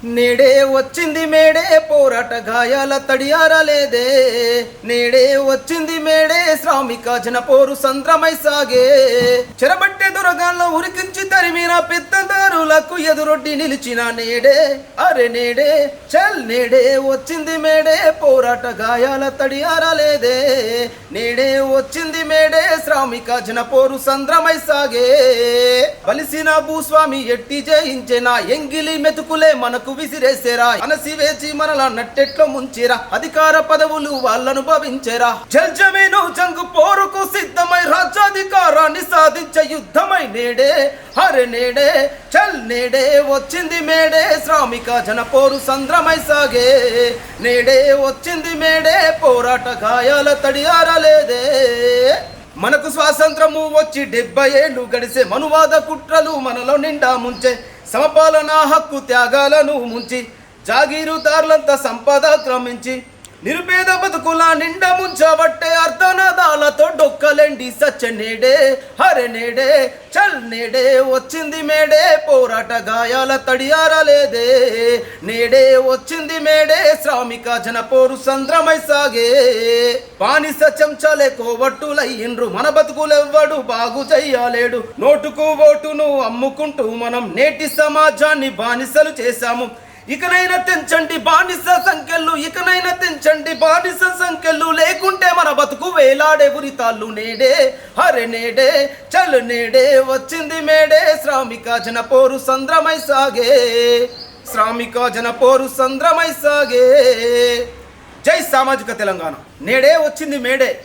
నేడే వచ్చింది మేడే పోరాట గాయాల తడియారలేదే. నేడే వచ్చింది మేడే శ్రామిక జనపోరు సంద్రమై సాగే. చెరబట్టే దొరగాల్లో ఉరికించి తరిమిన పెద్దదారులకు ఎదురొడ్డి నిలిచిన నేడే అరే నేడే చల్ నేడే వచ్చింది మేడే పోరాట గాయాల తడియారలేదే. నేడే వచ్చింది మేడే శ్రామిక జనపోరు సంద్రమై సాగే. బలిసిన భూస్వామి ఎట్టి జయించిన ఎంగిలి మెతుకులే మనకు విసిరేసేరా. అనసి వేచి మనలా నట్టెట్లో ముంచేరా. అధికార పదవులు వాళ్ళను భవించేరా. జల్జమీను జంగు పోరుకు సిద్ధమై రాజ్యాధికారాన్ని సాధించే యుద్ధమై నేడే హరే నేడే చల్ నేడే వచ్చింది మేడే శ్రామిక జనపోరు సంద్రమై సాగే. నేడే వచ్చింది మేడే పోరాట గాయాల తడియారలేదే. మనకు స్వాతంత్రము వచ్చి 70 ఏళ్ళు గడిసే. మనువాద కుట్రలు మనలో నిండా ముంచే. సమపాలన హక్కు త్యాగాలను ముంచి జాగీరుదారులంతా సంపద క్రమించి నిరుపేద బతుకుల నిండా ముంచబట్టే అర్ధనాదాలతో డొక్కలేండి సచ్చ నేడే హరే నేడే చల్ నేడే వచ్చింది మేడే పోరాట గాయాల తడియారలేదే. నేడే వచ్చింది మేడే శ్రామిక జనపోరు సంద్రమై సాగే. బానిస చెంచాలే కోవట్టులయ్యిండ్రు. మన బతుకులెవ్వడు బాగు చెయ్యలేడు. నోటుకు ఓటును అమ్ముకుంటూ మనం నేటి సమాజాన్ని బానిసలు చేశాము. ఇకనైనా తెంచండి బానిస సంఖ్యలు. ఇకనైనా తెంచండి బానిస సంఖ్యలు. లేకుంటే మన బతుకు వేలాడే ఉరితాళ్ళు. నేడే హరే నేడే చల్ నేడే వచ్చింది మేడే శ్రామిక జనపోరు సంద్రమై సాగే. శ్రామిక జనపోరు సంద్రమై సాగే. జై సామాజిక తెలంగాణ. నేడే వచ్చింది మేడే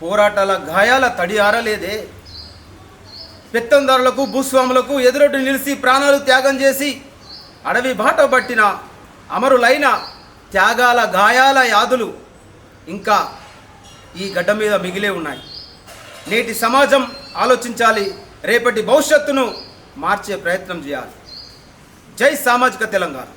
పోరాటాల గాయాల తడి ఆరలేదే. పెత్తందారులకు భూస్వాములకు ఎదురొడ్డు నిలిచి ప్రాణాలు త్యాగం చేసి అడవి బాట పట్టిన అమరులైన త్యాగాల గాయాల యాదులు ఇంకా ఈ గడ్డ మీద మిగిలే ఉన్నాయి. నేటి సమాజం ఆలోచించాలి. రేపటి భవిష్యత్తును మార్చే ప్రయత్నం చేయాలి. జై సామాజిక తెలంగాణ.